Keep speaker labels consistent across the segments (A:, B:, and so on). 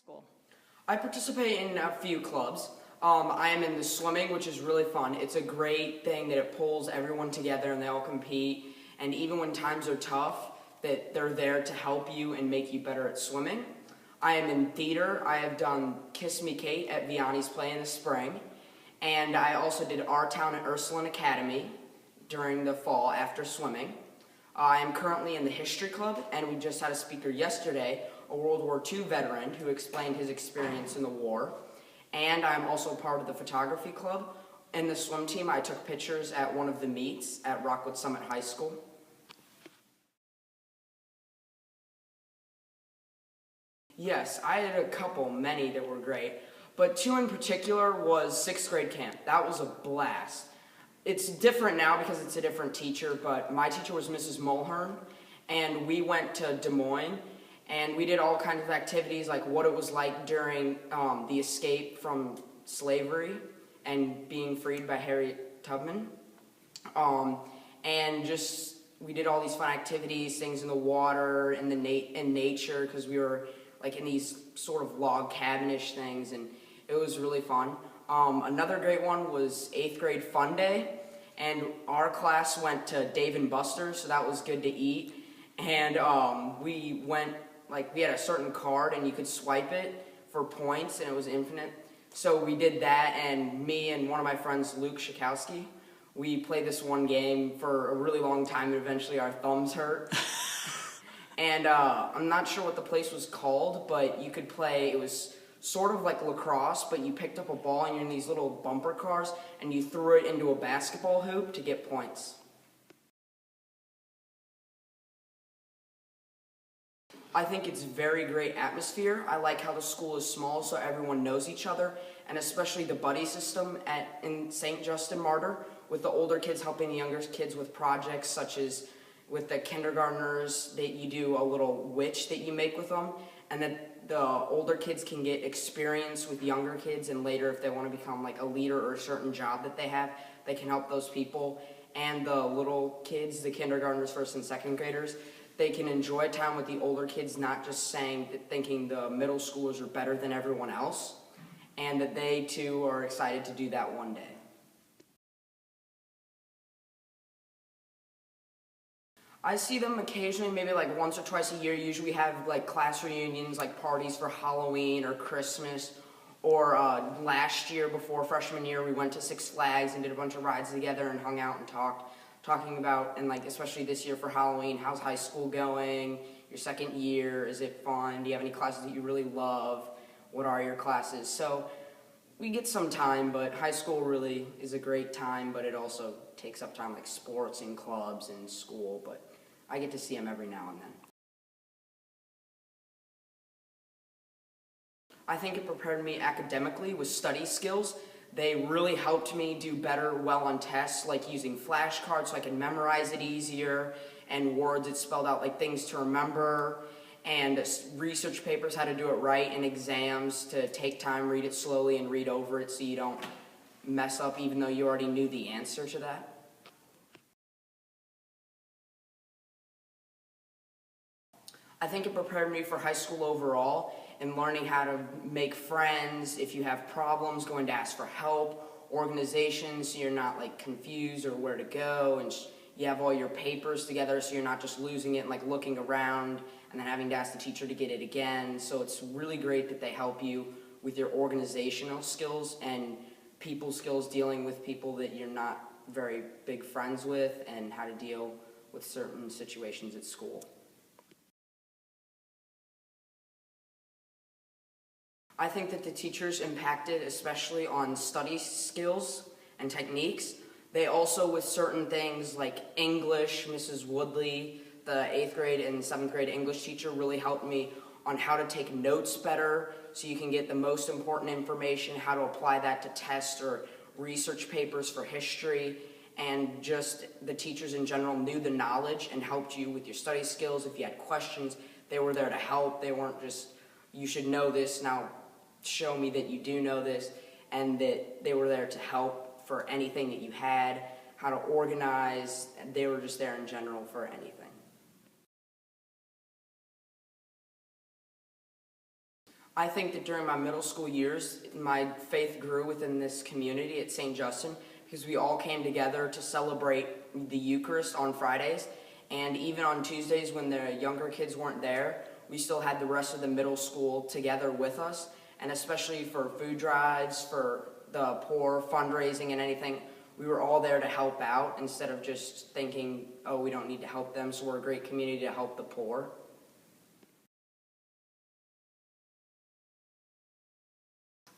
A: school?
B: I participate in a few clubs. I am in the swimming, which is really fun. It's a great thing that it pulls everyone together and they all compete. And even when times are tough, that they're there to help you and make you better at swimming. I am in theater. I have done Kiss Me Kate at Vianney's play in the spring. And I also did Our Town at Ursuline Academy during the fall after swimming. I am currently in the history club, and we just had a speaker yesterday, a World War II veteran who explained his experience in the war. And I'm also part of the photography club. In the swim team, I took pictures at one of the meets at Rockwood Summit High School. Yes, I had a couple, many that were great, but two in particular was 6th grade camp. That was a blast. It's different now because it's a different teacher, but my teacher was Mrs. Mulhern, and we went to Des Moines, and we did all kinds of activities like what it was like during the escape from slavery and being freed by Harriet Tubman. And just, we did all these fun activities, things in the water, in nature, because we were like in these sort of log cabin-ish things, and it was really fun. Another great one was 8th grade fun day, and our class went to Dave & Buster's, so that was good to eat. And we went, like, we had a certain card, and you could swipe it for points, and it was infinite. So we did that, and me and one of my friends, Luke Schakowsky, we played this one game for a really long time, and eventually our thumbs hurt. And I'm not sure what the place was called, but you could play, it was sort of like lacrosse, but you picked up a ball and you're in these little bumper cars, and you threw it into a basketball hoop to get points. I think it's very great atmosphere. I like how the school is small so everyone knows each other, and especially the buddy system in St. Justin Martyr, with the older kids helping the younger kids with projects such as with the kindergartners that you do a little witch that you make with them, and then the older kids can get experience with younger kids, and later if they want to become like a leader or a certain job that they have, they can help those people. And the little kids, the kindergartners, 1st and 2nd graders, they can enjoy time with the older kids, not just thinking the middle schoolers are better than everyone else, and that they too are excited to do that one day. I see them occasionally, maybe like once or twice a year. Usually we have like class reunions, like parties for Halloween or Christmas. Or last year, before freshman year, we went to Six Flags and did a bunch of rides together and hung out and talking about, and like especially this year for Halloween, how's high school going? Your second year, is it fun? Do you have any classes that you really love? What are your classes? So we get some time, but high school really is a great time, but it also takes up time like sports and clubs and school, but I get to see them every now and then. I think it prepared me academically with study skills. They really helped me do well on tests, like using flashcards so I can memorize it easier, and words that spelled out like things to remember, and research papers, how to do it right, and exams to take time, read it slowly, and read over it so you don't mess up even though you already knew the answer to that. I think it prepared me for high school overall, and learning how to make friends, if you have problems, going to ask for help, organizations so you're not like confused or where to go, and you have all your papers together so you're not just losing it and like looking around and then having to ask the teacher to get it again. So it's really great that they help you with your organizational skills and people skills, dealing with people that you're not very big friends with, and how to deal with certain situations at school. I think that the teachers impacted especially on study skills and techniques. They also, with certain things like English, Mrs. Woodley, the 8th grade and 7th grade English teacher, really helped me on how to take notes better so you can get the most important information, how to apply that to tests or research papers for history, and just the teachers in general knew the knowledge and helped you with your study skills. If you had questions, they were there to help. They weren't just, you should know this, now show me that you do know this, and that they were there to help for anything that you had, how to organize. They were just there in general for anything. I think that during my middle school years, my faith grew within this community at St. Justin because we all came together to celebrate the Eucharist on Fridays. And even on Tuesdays when the younger kids weren't there, we still had the rest of the middle school together with us. And especially for food drives, for the poor, fundraising and anything, we were all there to help out instead of just thinking, oh, we don't need to help them, so we're a great community to help the poor.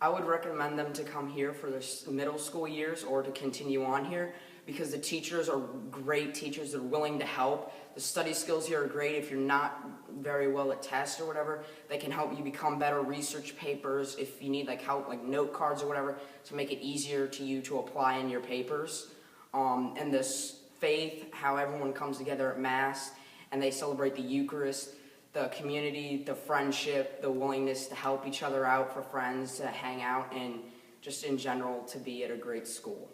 B: I would recommend them to come here for their middle school years or to continue on here because the teachers are great teachers. They're willing to help. The study skills here are great. If you're not very well at tests or whatever, they can help you become better. Research papers, if you need like help, like note cards or whatever, to make it easier to you to apply in your papers. And this faith, how everyone comes together at Mass and they celebrate the Eucharist, the community, the friendship, the willingness to help each other out for friends, to hang out, and just in general to be at a great school.